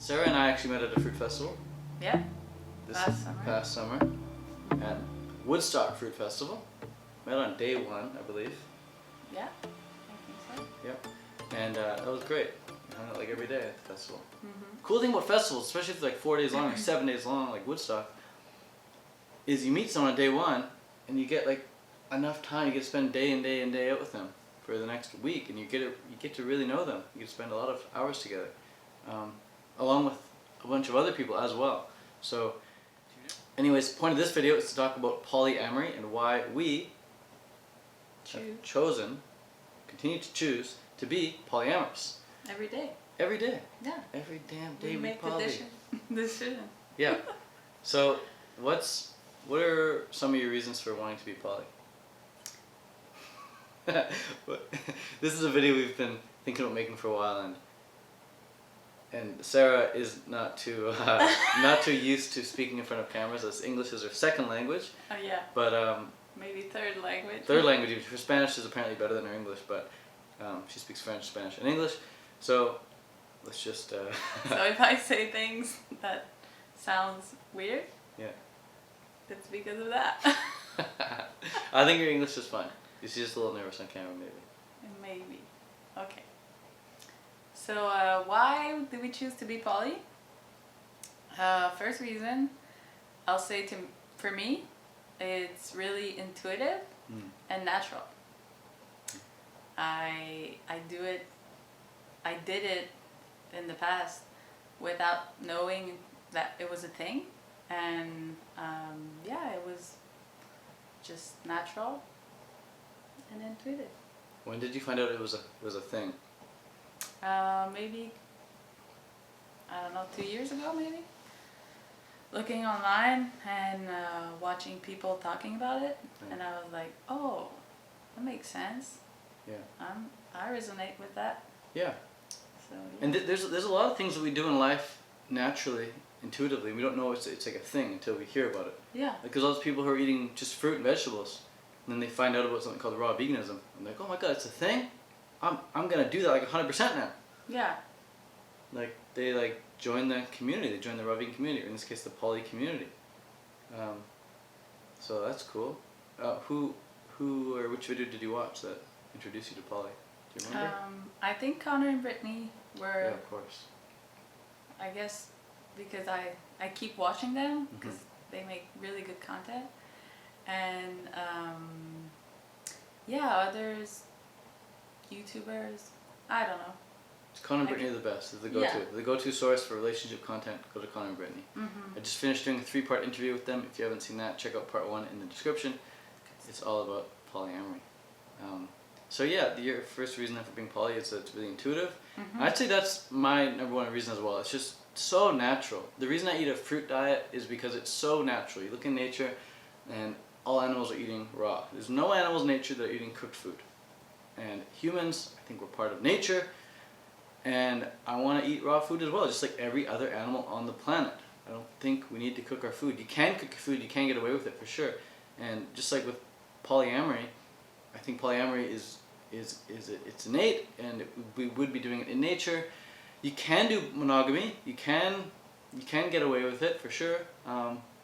Sarah and I actually met at a fruit festival. Yeah. This Past summer. at Woodstock Fruit Festival. Met on day one, I believe. Yeah, I think so. Yep. And that was great. We hung out like every day at the festival. Mm-hmm. Cool thing about festivals, especially if it's like 4 days long or 7 days long, like Woodstock, is you meet someone on day one and you get like enough time. You get to spend day in, day in, day out with them for the next week, and you get to really know them. You get to spend a lot of hours together, along with a bunch of other people as well. So, anyways, the point of this video is to talk about polyamory and why we have continue to choose to be polyamorous. Every day. Every day. Yeah. Every damn day We we make poly. the decision. Yeah. So, what are some of your reasons for wanting to be poly? This is a video we've been thinking about making for a while, and Sarah is not too used to speaking in front of cameras, as English is her second language. Oh yeah. But maybe third language. third language. Her Spanish is apparently better than her English, but she speaks French, Spanish, and English. So let's just. So if I say things that sounds weird, yeah, it's because of that. I think your English is fine. She's just a little nervous on camera, maybe. Maybe. Okay. So why did we choose to be poly? First reason, I'll say for me, it's really intuitive and natural. I did it in the past without knowing that it was a thing, and yeah, it was just natural and intuitive. When did you find out it was a thing? Maybe, I don't know, 2 years ago maybe? Looking online and watching people talking about it, and I was like, oh, that makes sense. Yeah. I resonate with that. Yeah. So, yeah. And there's a lot of things that we do in life naturally, intuitively. We don't know it's like a thing until we hear about it. Yeah. Because lots of people who are eating just fruit and vegetables, and then they find out about something called raw veganism, and they're like, oh my god, it's a thing? I'm gonna do that like 100% now. Yeah. Like they join the community, they join the raw vegan community, or in this case the poly community. So that's cool. Who or which video did you watch that introduced you to poly? Do you remember? I think Connor and Brittany were. Yeah, of course. I guess because I keep watching them because they make really good content, and yeah, others, YouTubers, I don't know. Connor and Brittany are the best. They're the go-to. Yeah. The go-to source for relationship content. Go to Connor and Brittany. I just finished doing a 3-part interview with them. If you haven't seen that, check out part 1 in the description. It's all about polyamory. So yeah, your first reason for being poly is that it's really intuitive. I'd say that's my number one reason as well. It's just so natural. The reason I eat a fruit diet is because it's so natural. You look in nature, and all animals are eating raw. There's no animals in nature that are eating cooked food. And humans, I think we're part of nature, and I want to eat raw food as well, just like every other animal on the planet. I don't think we need to cook our food. You can cook your food, you can get away with it for sure. And just like with polyamory, I think polyamory is it's innate, and we would be doing it in nature. You can do monogamy. You can get away with it for sure,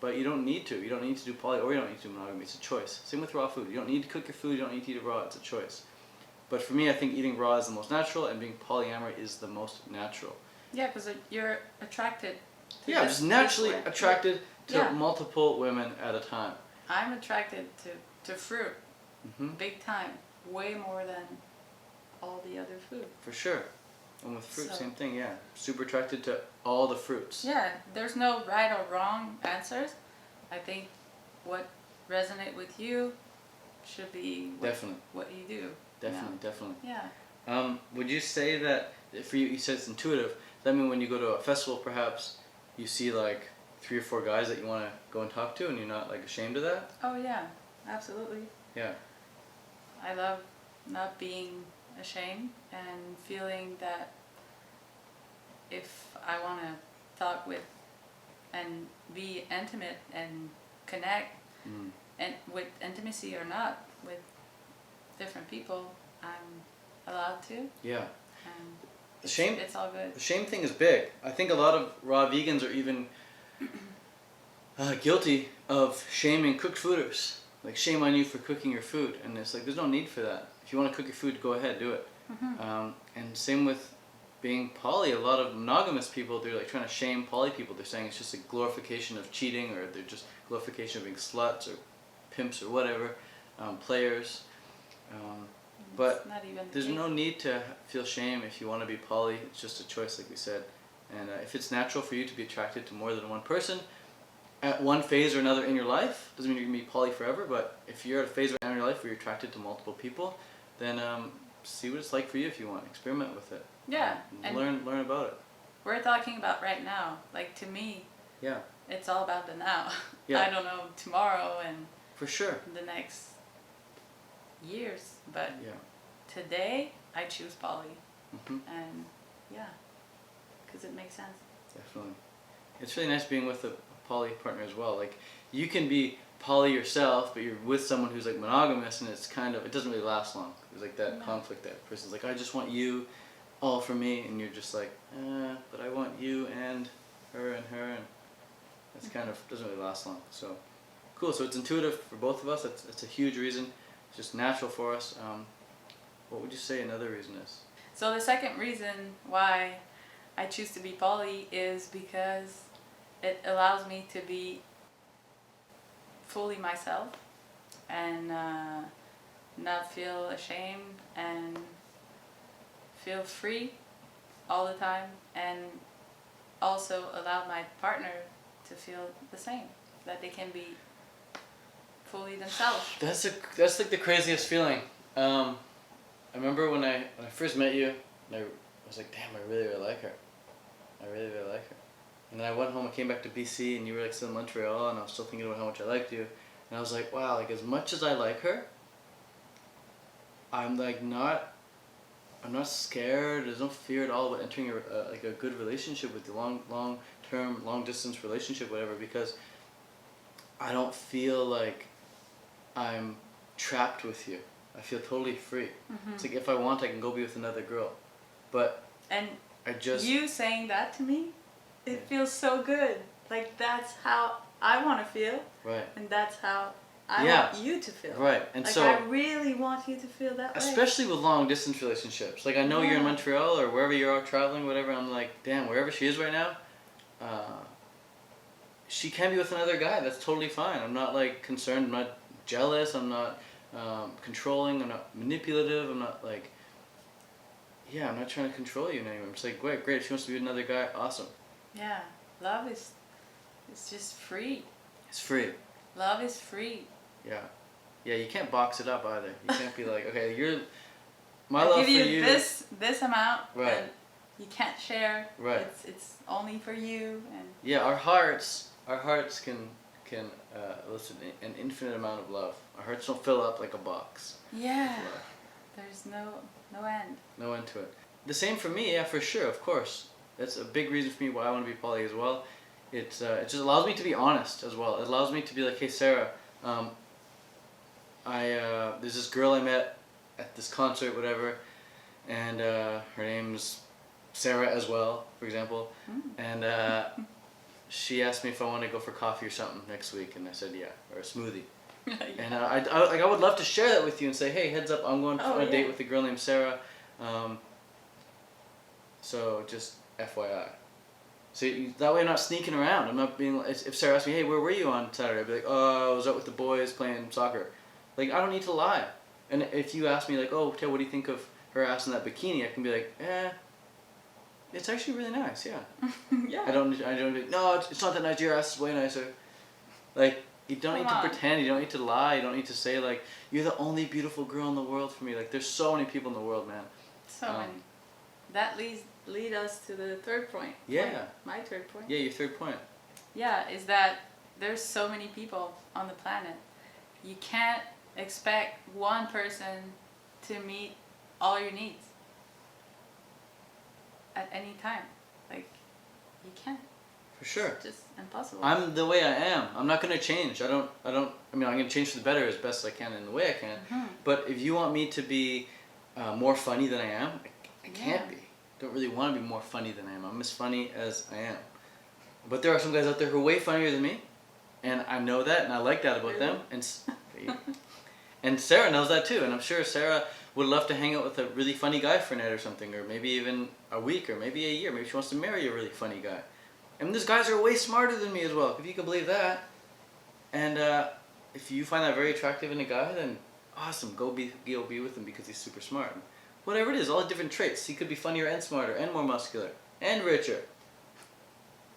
but you don't need to. You don't need to do poly, or you don't need to do monogamy. It's a choice. Same with raw food. You don't need to cook your food. You don't need to eat it raw. It's a choice. But for me, I think eating raw is the most natural, and being polyamory is the most natural. Yeah, because you're attracted to Yeah, just naturally way. attracted to multiple women at a time. I'm attracted to fruit, big time, way more than all the other food. For sure. And with fruit, same thing, yeah. Super attracted to all the fruits. Yeah, there's no right or wrong answers. I think what resonates with you should be what you do. Definitely. Yeah. Would you say that, for you said it's intuitive, does that mean when you go to a festival perhaps, you see like 3 or 4 guys that you want to go and talk to, and you're not like ashamed of that? Oh yeah, absolutely. Yeah. I love not being ashamed and feeling that if I want to talk with and be intimate and connect, and with intimacy or not, with different people, I'm allowed to. Yeah. It's all good. The shame thing is big. I think a lot of raw vegans are even guilty of shaming cooked fooders. Like, shame on you for cooking your food. And it's like, there's no need for that. If you want to cook your food, go ahead, do it. And same with being poly. A lot of monogamous people, they're like trying to shame poly people. They're saying it's just a glorification of cheating, or they're just glorification of being sluts or pimps or whatever, players. But there's no need to feel shame if you want to be poly. It's just a choice, like we said. And if it's natural for you to be attracted to more than one person at one phase or another in your life, doesn't mean you're going to be poly forever, but if you're at a phase in your life where you're attracted to multiple people, then see what it's like for you if you want. Experiment with it. Yeah. And learn about it. We're talking about right now. Like, to me, yeah, it's all about the now. Yeah. I don't know tomorrow and for sure the next years, but yeah. today I choose poly. Mm-hmm. And yeah, because it makes sense. Definitely. It's really nice being with a poly partner as well. Like, you can be poly yourself, but you're with someone who's like monogamous, and it's kind of, it doesn't really last long. There's like that conflict. That person's like, I just want you all for me, and you're just like, but I want you and her, and it's kind of doesn't really last long. So cool. So it's intuitive for both of us. It's a huge reason. It's just natural for us. What would you say another reason is? So the second reason why I choose to be poly is because it allows me to be fully myself and not feel ashamed and feel free all the time, and also allow my partner to feel the same, that they can be fully themselves. That's like the craziest feeling. I remember when I first met you, and I was like, damn, I really like her. I really like her. And then I went home, I came back to BC, and you were like still in Montreal, and I was still thinking about how much I liked you. And I was like, wow, like as much as I like her, I'm not scared. There's no fear at all about entering like a good relationship with you, long term, long distance relationship, whatever, because I don't feel like I'm trapped with you. I feel totally free. Mm-hmm. It's like if I want, I can go be with another girl, but you saying that to me, it feels so good. Like, that's how I want to feel. Right. And that's how I want you to feel. Right. And like, so I really want you to feel that way. Especially with long distance relationships. Like, I know you're in Montreal or wherever you are traveling, whatever. I'm like, damn, wherever she is right now, she can be with another guy. That's totally fine. I'm not like concerned. I'm not jealous. I'm not controlling. I'm not manipulative. I'm not like, I'm not trying to control you in any way. I'm just like, great. If she wants to be with another guy, awesome. Yeah. Love is just free. It's free. Love is free. Yeah. Yeah, you can't box it up either. You can't be like, okay, my I'll love give for you. this amount, right. And you can't share. Right. It's only for you. And yeah, our hearts can elicit an infinite amount of love. Our hearts don't fill up like a box. Yeah. There's no end. No end to it. The same for me, yeah, for sure, of course. That's a big reason for me why I want to be poly as well. It just allows me to be honest as well. It allows me to be like, hey Sarah, there's this girl I met at this concert, whatever, and her name's Sarah as well, for example, and she asked me if I want to go for coffee or something next week, and I said yeah, or a smoothie. Yeah. And I would love to share that with you and say, hey, heads up, I'm going on a date with a girl named Sarah, so just FYI. So that way I'm not sneaking around. I'm not being, if Sarah asks me, hey, where were you on Saturday? I'd be like, oh, I was out with the boys playing soccer. Like, I don't need to lie. And if you ask me like, oh, Ted, what do you think of her ass in that bikini? I can be like, it's actually really nice, yeah. Yeah. I don't be like, no, it's not that nice, your ass is way nicer. Like, you don't need to pretend, you don't need to lie, you don't need to say like, you're the only beautiful girl in the world for me. Like, there's so many people in the world, man. So many. That lead us to the third point. Yeah. My third point. Yeah, your third point. Yeah, is that there's so many people on the planet. You can't expect one person to meet all your needs at any time. Like, you can't. For sure. It's just impossible. I'm the way I am. I'm not going to change. I mean, I'm going to change for the better as best I can in the way I can. Mm-hmm. But if you want me to be more funny than I am, I can't be. don't really want to be more funny than I am. I'm as funny as I am. But there are some guys out there who are way funnier than me, and I know that, and I like that about them. And Sarah knows that too, and I'm sure Sarah would love to hang out with a really funny guy for a night or something, or maybe even a week, or maybe a year. Maybe she wants to marry a really funny guy. And these guys are way smarter than me as well, if you can believe that. And if you find that very attractive in a guy, then awesome, go be with him because he's super smart. Whatever it is, all the different traits. He could be funnier and smarter and more muscular and richer.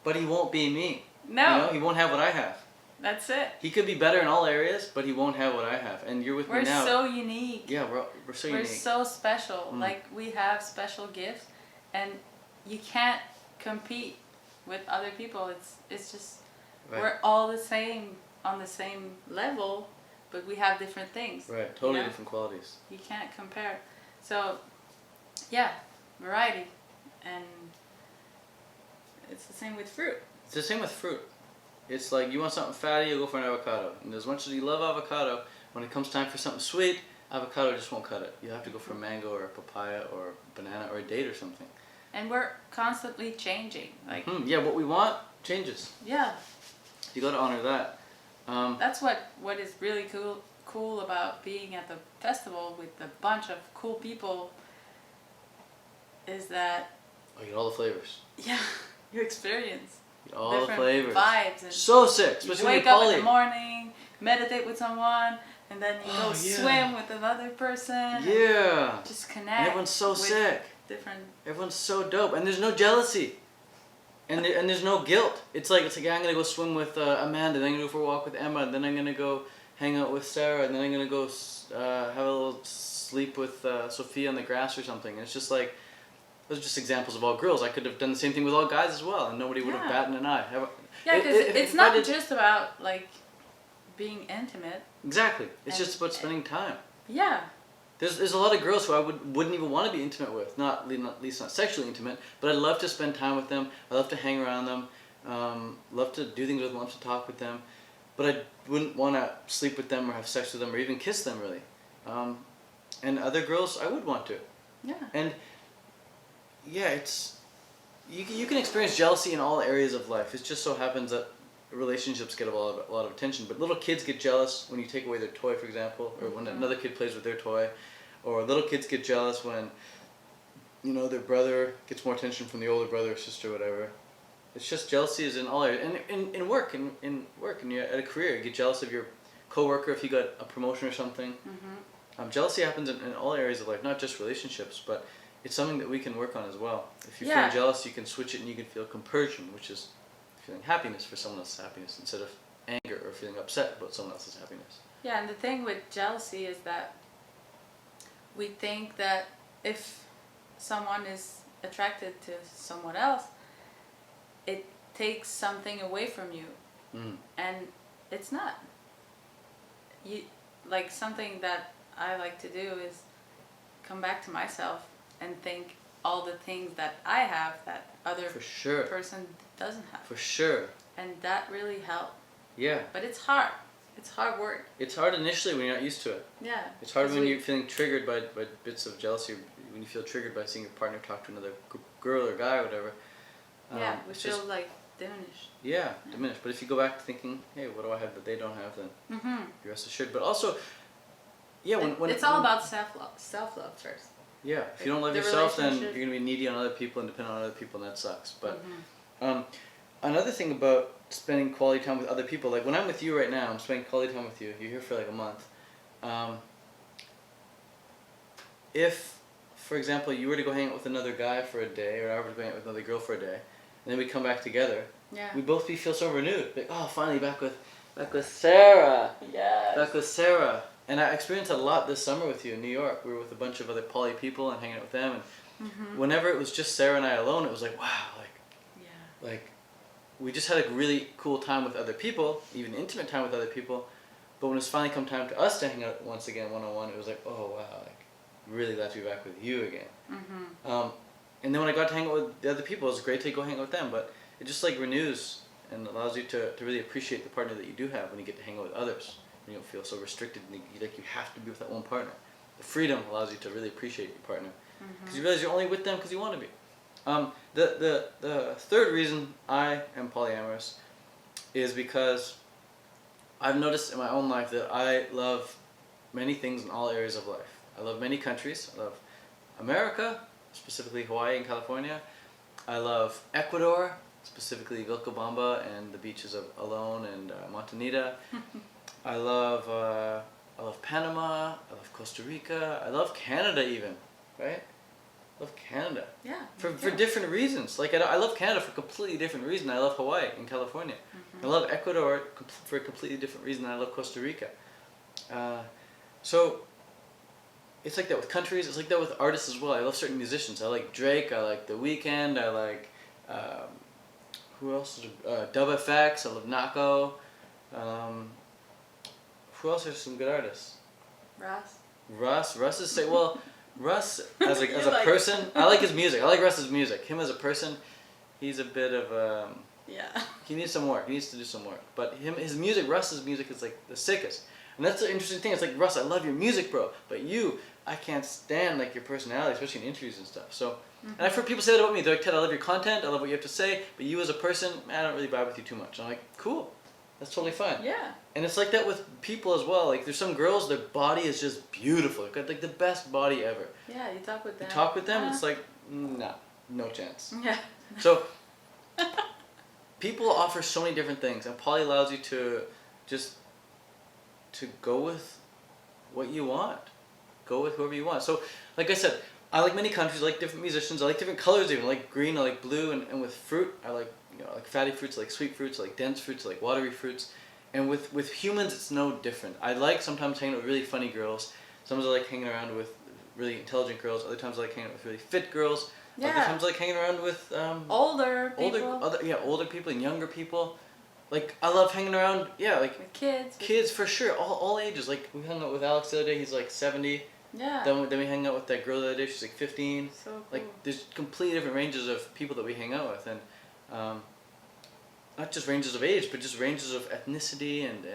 But he won't be me. No. You know, he won't have what I have. That's it. He could be better in all areas, but he won't have what I have. And you're with me now. We're so unique. Yeah, we're so unique. We're so special. Like, we have special gifts, and you can't compete with other people. It's just, we're all the same, on the same level, but we have different things. Right, totally different qualities. You can't compare. So, yeah, variety. And it's the same with fruit. It's the same with fruit. It's like you want something fatty, you'll go for an avocado. And as much as you love avocado, when it comes time for something sweet, avocado just won't cut it. You have to go for a mango or a papaya or a banana or a date or something. And we're constantly changing. Like, yeah, what we want changes. Yeah. You got to honor that. That's what is really cool about being at the festival with a bunch of cool people, is that you get all the flavors. Yeah, you experience all different the flavors. Vibes. And so sick, especially you wake when up in the morning, meditate with someone, and then you go swim with another person. Yeah. Just connect. And everyone's so sick. Everyone's so dope, and there's no jealousy. And there's no guilt. It's like yeah, I'm gonna go swim with Amanda, then I'm gonna go for a walk with Emma, and then I'm gonna go hang out with Sarah, and then I'm gonna go have a little sleep with Sophia on the grass or something. And it's just like, those are just examples of all girls. I could have done the same thing with all guys as well, and nobody would have batted an eye. Yeah, because it's not just about like being intimate. Exactly. It's just about spending time. Yeah. There's a lot of girls who I wouldn't even want to be intimate with, not at least not sexually intimate, but I'd love to spend time with them. I love to hang around them, love to do things with them, love to talk with them, but I wouldn't want to sleep with them or have sex with them or even kiss them really. And other girls, I would want to. Yeah. And yeah, it's you can experience jealousy in all areas of life. It just so happens that relationships get a lot of attention, but little kids get jealous when you take away their toy, for example, or when another kid plays with their toy, or little kids get jealous when, you know, their brother gets more attention from the older brother or sister or whatever. It's just jealousy is in all areas, and in work, and you're at a career, you get jealous of your coworker if you got a promotion or something. Jealousy happens in all areas of life, not just relationships, but it's something that we can work on as well. If you're feeling jealous, you can switch it and you can feel compersion, which is feeling happiness for someone else's happiness instead of anger or feeling upset about someone else's happiness. Yeah, and the thing with jealousy is that we think that if someone is attracted to someone else, it takes something away from you. And it's not. Like, something that I like to do is come back to myself and think all the things that I have that other person doesn't have. For sure. And that really helped. Yeah. But it's hard. It's hard work. It's hard initially when you're not used to it. Yeah. It's hard when you're feeling triggered by bits of jealousy, when you feel triggered by seeing your partner talk to another girl or guy or whatever. Yeah, we feel like diminished. Yeah, diminished. But if you go back to thinking, hey, what do I have that they don't have, then you're rest assured. But also, yeah, when it's all about self-love first. Yeah, if you don't love yourself, then you're going to be needy on other people and depend on other people, and that sucks. But another thing about spending quality time with other people, like when I'm with you right now, I'm spending quality time with you. You're here for like a month. If, for example, you were to go hang out with another guy for a day, or I were to go hang out with another girl for a day, and then we come back together, we'd both feel so renewed. Like, oh, finally back with Sarah. Yes. Back with Sarah. And I experienced that a lot this summer with you in New York. We were with a bunch of other poly people and hanging out with them. And whenever it was just Sarah and I alone, it was like, wow, like we just had a really cool time with other people, even intimate time with other people. But when it's finally come time to us to hang out once again one-on-one, it was like, oh wow, like really glad to be back with you again. And then when I got to hang out with the other people, it was great to go hang out with them. But it just like renews and allows you to really appreciate the partner that you do have when you get to hang out with others. You don't feel so restricted and like you have to be with that one partner. The freedom allows you to really appreciate your partner because you realize you're only with them because you want to be. The third reason I am polyamorous is because I've noticed in my own life that I love many things in all areas of life. I love many countries. I love America, specifically Hawaii and California. I love Ecuador, specifically Vilcabamba and the beaches of Alone and Montanita. I love Panama. I love Costa Rica. I love Canada even, right? I love Canada. Yeah. For different reasons. Like I love Canada for a completely different reason. I love Hawaii and California. I love Ecuador for a completely different reason. I love Costa Rica. So it's like that with countries. It's like that with artists as well. I love certain musicians. I like Drake. I like The Weeknd. I like who else? Dub FX. I love Nako. Who else are some good artists? Russ is say well. Russ as a like person, I like his music. I like Russ's music. Him as a person, he's a bit of yeah. he needs some work. He needs to do some work. But his music, Russ's music is like the sickest. And that's the interesting thing. It's like, Russ, I love your music, bro. But I can't stand like your personality, especially in interviews and stuff. So, and I've heard people say that about me. They're like, Ted, I love your content. I love what you have to say. But you as a person, I don't really vibe with you too much. And I'm like, cool. That's totally fine. Yeah. And it's like that with people as well. Like there's some girls, their body is just beautiful. They've got like the best body ever. Yeah, you talk with them. You talk with them, it's like, nah, no chance. Yeah. So, people offer so many different things, and poly allows you to just to go with what you want. Go with whoever you want. So, like I said, I like many countries, I like different musicians, I like different colors even. I like green, I like blue, and with fruit, I like I like fatty fruits, I like sweet fruits, I like dense fruits, I like watery fruits. And with humans, it's no different. I like sometimes hanging out with really funny girls. Sometimes I like hanging around with really intelligent girls. Other times I like hanging out with really fit girls. Yeah. Other times I like hanging around with older people. Older people and younger people. Like I love hanging around. Yeah, like with kids. Kids for sure, all ages. Like we hung out with Alex the other day. He's like 70. Yeah. Then we hang out with that girl the other day. She's like 15. So cool. Like there's completely different ranges of people that we hang out with, and not just ranges of age, but just ranges of ethnicity and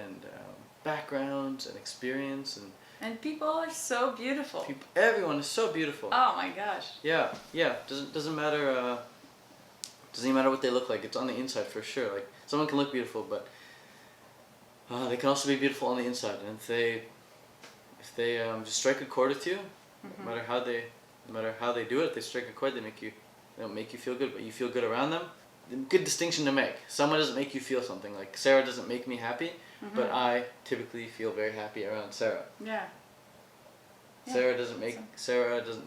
backgrounds and experience and people are so beautiful. Everyone is so beautiful. Oh my gosh. Yeah. Doesn't matter. Doesn't even matter what they look like. It's on the inside for sure. Like someone can look beautiful, but they can also be beautiful on the inside. And if they just strike a chord with you, no matter how they do it, if they strike a chord, they don't make you feel good, but you feel good around them. Good distinction to make. Someone doesn't make you feel something. Like Sarah doesn't make me happy, but I typically feel very happy around Sarah. Yeah. Sarah doesn't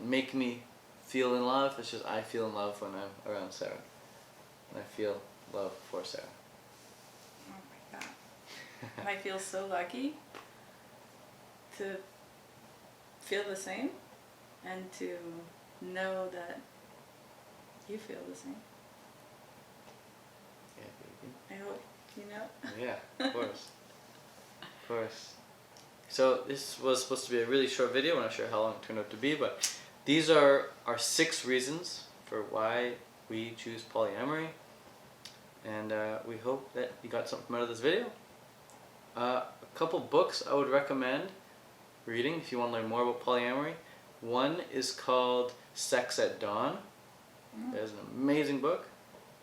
make me feel in love. It's just I feel in love when I'm around Sarah. And I feel love for Sarah. Oh my god. I feel so lucky to feel the same and to know that you feel the same. I hope you know. Yeah, of course. Of course. So this was supposed to be a really short video. I'm not sure how long it turned out to be, but these are our 6 reasons for why we choose polyamory. And we hope that you got something out of this video. A couple books I would recommend reading if you want to learn more about polyamory. One is called Sex at Dawn. It's an amazing book.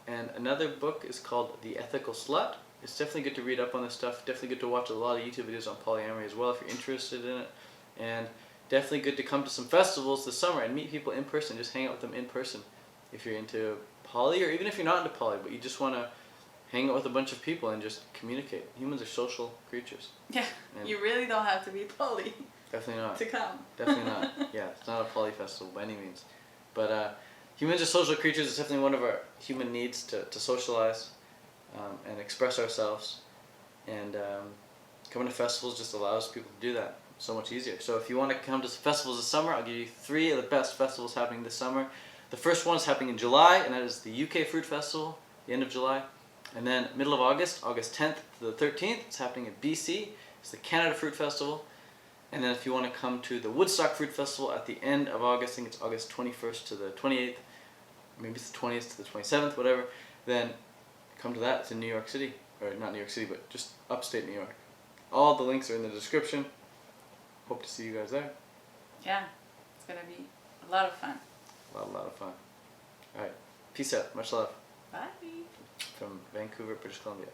And another book is called The Ethical Slut. It's definitely good to read up on this stuff. Definitely good to watch a lot of YouTube videos on polyamory as well if you're interested in it. And definitely good to come to some festivals this summer and meet people in person. Just hang out with them in person if you're into poly, or even if you're not into poly, but you just want to hang out with a bunch of people and just communicate. Humans are social creatures. Yeah, and you really don't have to be poly. Definitely not. To come. Definitely not. Yeah, it's not a poly festival by any means. But humans are social creatures. It's definitely one of our human needs to socialize and express ourselves. And coming to festivals just allows people to do that so much easier. So if you want to come to festivals this summer, I'll give you 3 of the best festivals happening this summer. The first one is happening in July, and that is the UK Fruit Festival, the end of July. And then middle of August, August 10th to the 13th, it's happening in BC. It's the Canada Fruit Festival. And then if you want to come to the Woodstock Fruit Festival at the end of August, I think it's August 21st to the 28th, maybe it's the 20th to the 27th, whatever, then come to that. It's in New York City, or not New York City, but just upstate New York. All the links are in the description. Hope to see you guys there. Yeah, it's going to be a lot of fun. A lot of fun. All right. Peace out. Much love Bye. from Vancouver, British Columbia.